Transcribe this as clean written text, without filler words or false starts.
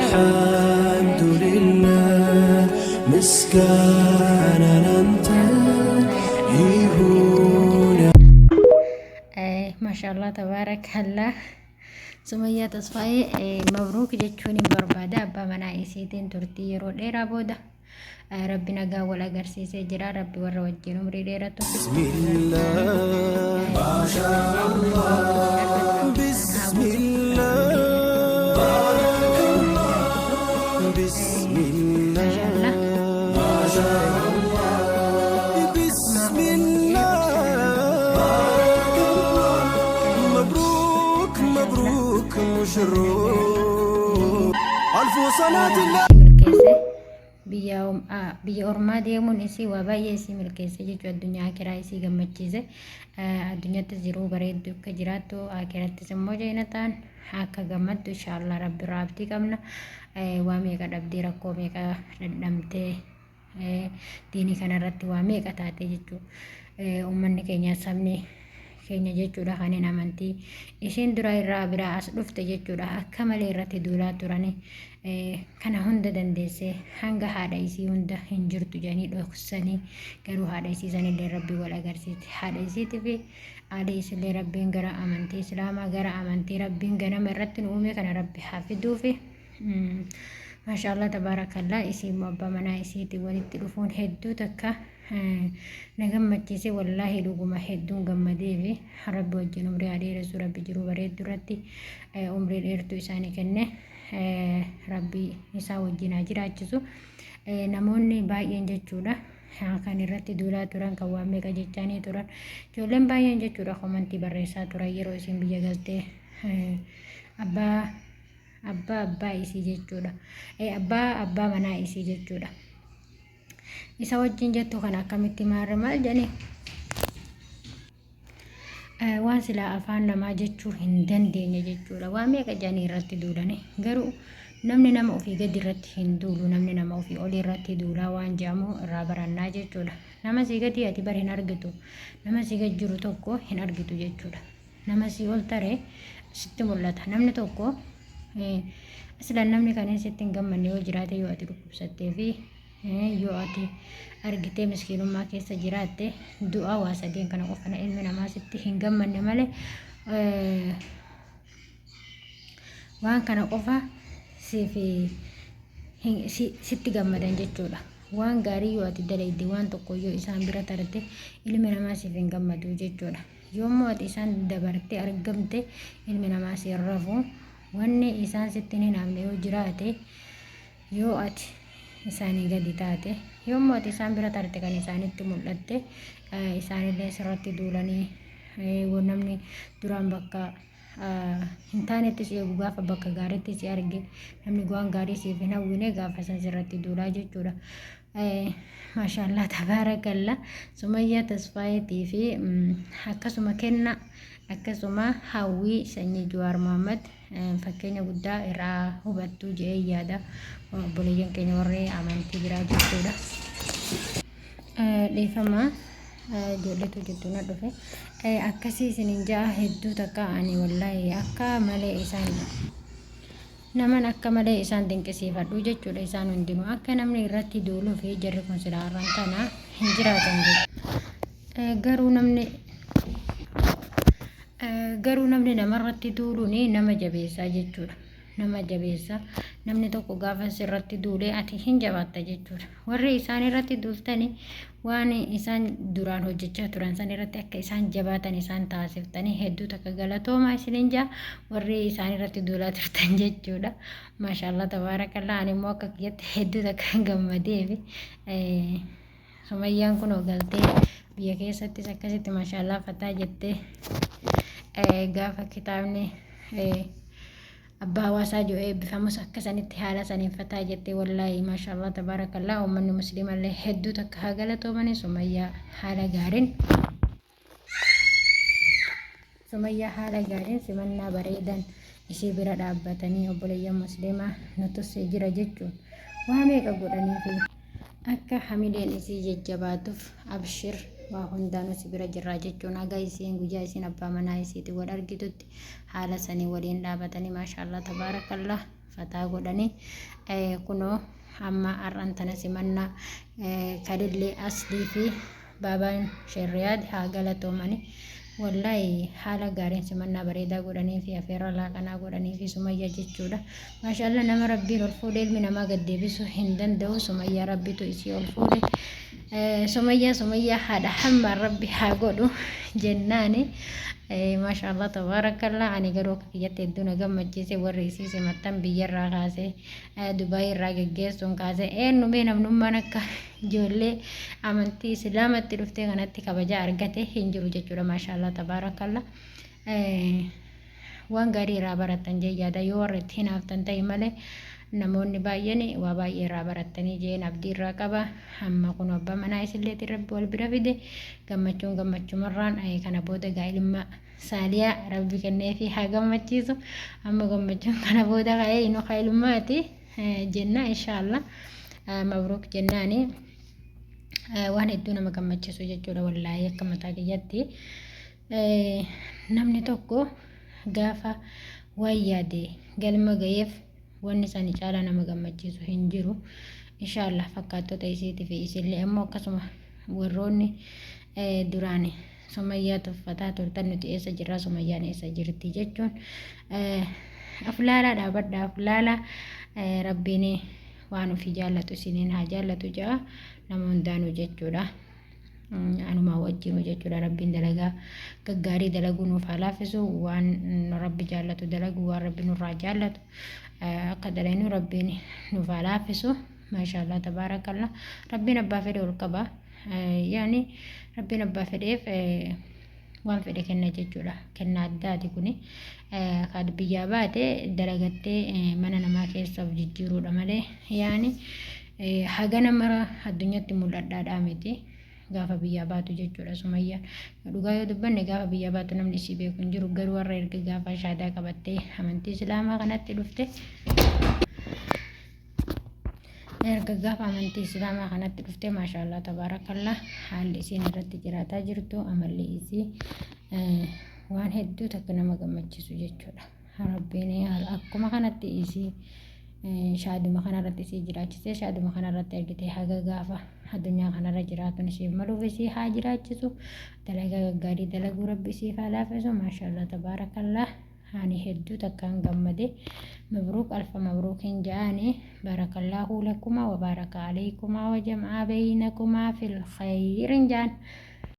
الحمد لله مسكانا أنت يهون. ما شاء الله تبارك الله. سمية تصفاي مبروك جتشوني بربادة أبا منايسيتين ترتي يرو ديرا بودا ربي نقا ولا قرسي سجرا ربي ورا وجين عمري ديرا بسم الله ما شاء الله بسم الله بارك الله بسم الله ما شاء الله بسم الله بارك الله مبروك مبروك مشروك ألف صلاة الله. biyya ormaa deemuun isii waa baay'ee isii milkeesse jechuudha. Addunyaa akiraa isii gammachiise. Addunyaattis jiruu bareedduu akka jiraattu akirattis immoo jeenataan akka gammaddu inshaallah rabbi raabtii qabna. Waa meeqa dhabdee rakkoo meeqa dadhamtee diinii kanarratti waa meeqa taatee jechuudha. Uummanni keenya sabni keenya jechuudha kanneen amantii isheen dura irraa biraa as dhufte jechuudha akka malee irratti duulaa turani kana hunda dandeessee hanga haadha isii hunda hin jirtu jedhanii dhoksanii garuu haadha isii sanillee rabbii wal agarsiiste. Haadha isiitii fi haadha isillee rabbiin gara amantii islaamaa gara amantii rabbiin ganama irratti nu uume kana rabbi haa fiduufi. Maashaallah tabaarakallaa. Isii immoo abbaa manaa isiitii walitti dhufuun hedduu takka na gammachiise wallaahi dhuguma hedduun gammadee fi rabbi wajjin umrii adeeressu rabbi jiruu bareeddu irratti umrii dheertuu isaanii kenne rabbi isaa wajjin haa jiraachisu. Namoonni baay'een jechuudha kan irratti duulaa turan kan waan meeqa jechaanii turan ijoolleen baay'een jechuudha komantii barreessaa turan yeroo isin biyya galtee abbaa isii jechuudha abbaa manaa isii jechuudha isa wajjin jettu kan akkamitti maarre maal jedhani waan silaa afaan namaa jechuu hin dandeenye jechuudha. Waan meeqa jedhanii irratti duulani garuu namni nama ofii gadi irratti hin duulu namni nama ofii olii irratti duulaa waan jedhamu irraa barannaa jechuudha. Nama sii gadi ati bar hin argitu nama sii gadi jiru tokko hin argitu jechuudha. Nama sii ol taree sitti mul'ata namni tokko aslan namni kanneen sitti hin gammanne yoo jiraate yoo ati dhukkubsattee fi yoo ati argitee miskiinummaa keessa jiraatte du'a waa sadeen kana qofana ilmi namaa sitti hin gammanne malee waan kana qofa sitti gammadan jechuudha. Waan gaarii yoo ati dalayde waan tokko yoo isaan bira tarte ilmi namaa siif hin gammadu jechuudha. Yoommoo ati isaan dabarte argamte ilmi namaa si rafu wanni isaan sitti hin hinaafne yoo jiraate yoo ati isaanii gadi taate yoommoo ati isaan bira tarte kan isaanitti mul'atte isaanillee sirratti duulanii namni duraan bakka hin taanetti si eegu gaafa bakka gaariitti si arge namni waan gaarii siif hin hawwine gaafa san sirratti duulaa jechuudha. Maashaallah tabaarakallaa. Sumayyaa Tasfaayeetii fi akkasuma kenna akkasuma hawwii sanyii Jawaar Mohammad fakkeenya guddaa irraa hubattuu jedhee yaada obboleeyyan keenya warri amantii biraa jechuudha. Dhiifama ijoolleetu jettu na dhufe akkasii isinin ja'a hedduu takka ani wallaahi akka malee isaan naman akka malee isaan dinqisiifadhu jechuudha. Isaan hundinuu akka namni irratti duuluu fi jarri kun silaarran tana hin jiraatan garuu namni namarratti duuluun nama jabeessaa jechuudha. Nama jabeessa namni tokko gaafa sirratti duulee ati hin jabaatta jechuudha. Warri isaan irratti duultanii waan isaan duraan hojjechaa turan san irratti akka isaan jabaatan isaan taasiftanii hedduu takka galatoomaa isinin jaa warri isaan irratti duulaa turtan jechuudha. Maashaallah tabaarakallaa. Ani immoo akka kiyyatti hedduu takka gammadee fi Sumayyaan kun galtee biyya keessattis akkasitti maashaallah fataa jettee gaafa kitaabni abbaa hawaasaa jiru eebbifamus akkasanitti haala saniin fataa jettee wallaahi maashaallah tabaarakallaa. Uummanni musliimallee hedduu takka haa galatoomani. Sumayyaa haala gaariin simannaa bareedan ishee bira dhaabbatanii obboleeyyan musliimaa nutus jira jechuun waa meeqa godhanii fi akka hamileen isii jajjabaatuuf abshir waa hundaanuu si bira jirraa jechuun haga isiin guyyaa isiin abbaa manaa isiiti wal argitutti haala sanii waliin dhaabatanii maashaallah tabaarakallah fataa godhanii kunoo amma har'an tana simannaa kadillee aslii fi baabaan sheriyaad haa galatoomanii wallahi haala gaariin simannaa bareedaa godhanii fi afeerra laaqanaa godhanii fi sumayyaa jechuudha. Maashaallah nama rabbiin ol fuudhe ilmi namaa gaddeebisuu hin danda'u. Sumayyaa rabbitu isii ol fuudhe. Sumayyaa haadha hammaan rabbi haa godhu jennaani. Maashaallah tabaarakallah ani garuu akka kiyyatti hedduu na gammachiise warri isii simattan biyyarraa kaasee Dubaayii irraa geggeessuun kaasee eenyumee namnummaan akka ijoollee amantii islaamatti dhuftee kanatti kabajaa argate hin jiru jechuudha. Maashaallah tabaarakallah waan gaarii irraa baratan jee yaada yoo warri itti hinaaftan ta'e malee namoonni baay'een waa baay'ee irraa baratanii jeen abdii irraa qaba. Amma kun abbaa manaa isillee rabbi wal bira fide gammachuumarraan kana booda ilma saaliyaa rabbi kennee fi haa gammachiisu. Amma gammachuun kana booda ka'ee inuu ilmaati jenna inshaallah mabruuk jennaani. Waan hedduu nama gammachiisu jechuudha wallaahi akka mataa kiyyatti namni tokko gaafa waan yaade galma ga'eef wanni isaanii caalaa nama gammachiisu hin jiru inshaallah. Fakkaattota isiitii fi isillee ammoo akkasuma warroonni duraan sumayyaa tuffataa turtan nuti eessa jirra sumayyaan eessa jirti jechuun aflaalaa dhaabadha aflaalaa rabbiin waan ofii jaallatu isiniin haa jaallatu ja'a nama hundaanuu jechuudha. Anumaa wajjinu jechuudha. Rabbiin dalagaa gaggaarii dalaguu nuuf haa laaffisu. Waan rabbi jaallatu dalagu waan rabbi nurraa jaallatu akka dalagnu rabbiin nuuf haa laaffisu. Maashaallah tabaarakallah rabbiin abbaa fedhe ol qaba. Yaani rabbiin abbaa fedheef waan fedhe kenna jechuudha. Kennaa addaati kuni kan biyyaa baate dalagattee mana namaa keessa jijjiiruudha malee yaani haga nama addunyaatti mul'adhaadhaa miti. Gaafa biyyaa baatu jechuudha sumayyaan. Dhugaa yoo dubbanne gaafa biyyaa baatu namni isii beeku hin jiru. Garuu warra erga gaafa shaadaa qabattee amantii islaamaa kanatti dhufte maashaallah tabaarakallah haalli isiin irratti jiraataa jirtu amalli isii waan hedduu takka nama gammachiisu jechuudha. Rabbiin akkuma kanatti isii shaaduma kanarratti isii jiraachisee shaaduma kanarratti argitee haga gaafa addunyaa kanarra jiraatuun isiif maluuf isii haa jiraachisu. Dalagaa gaggaarii dalaguu rabbi isiif haa laaffisu. Maashaallah tabaarakallah ani hedduu takkaan gammade. Mabruuk alfa mabruukin ja'ani barakallahu lakuma wa baraka alaykuma wa jam'a baynakumaa fil khayrin ja'an.